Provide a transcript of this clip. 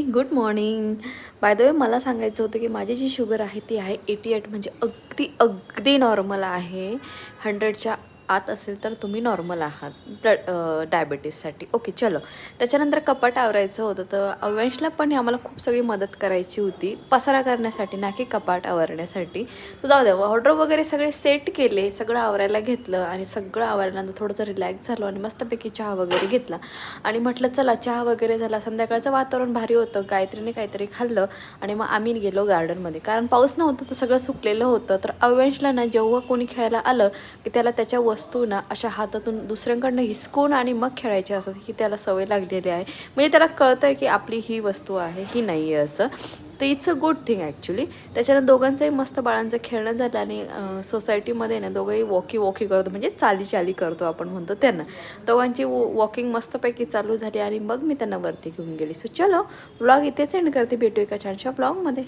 Good morning. By the way मला सांगायचं होतं की माझी जी शुगर आहे ती आहे 88 म्हणजे अगदी अगदी नॉर्मल आहे. 100च्या आत असेल तर तुम्ही नॉर्मल आहात डायबिटीससाठी. ओके चलो. त्याच्यानंतर कपाट आवरायचं होतं तर अव्यांशला पण आम्हाला खूप सगळी मदत करायची होती पसारा करण्यासाठी ना की कपाट आवरण्यासाठी. तर जाऊ द्या ऑर्डर वगैरे सगळे सेट केले, सगळं आवरायला घेतलं आणि सगळं आवरल्यानंतर थोडंसं रिलॅक्स झालो आणि मस्तपैकी चहा वगैरे घेतला आणि म्हटलं चला चहा वगैरे झाला. संध्याकाळचं वातावरण भारी होतं, गायत्रीने काहीतरी खाल्लं आणि मग आम्ही गेलो गार्डनमध्ये. कारण पाऊस नव्हता तर सगळं सुकलेलं होतं. तर अव्यांशला ना जेव्हा कोणी खेळायला आलं की त्याला त्याच्या वस्तू ना अशा हातातून दुसऱ्यांकडनं हिसकून आणि मग खेळायचे असतात, ही त्याला सवय लागलेली आहे. म्हणजे त्याला कळतं आहे की आपली ही वस्तू आहे ही नाही आहे असं. तर it's a good thing actually. त्याच्यानं दोघांचंही मस्त बाळांचं खेळणं झालं आणि सोसायटीमध्ये ना दोघंही वॉकी करतो, म्हणजे चाली करतो आपण म्हणतो त्यांना. दोघांची वॉकिंग मस्तपैकी चालू झाली आणि मग मी त्यांना वरती घेऊन गेली. सो चलो, व्लॉग इथेच एंड करते. भेटू एका छानशा व्लॉगमध्ये.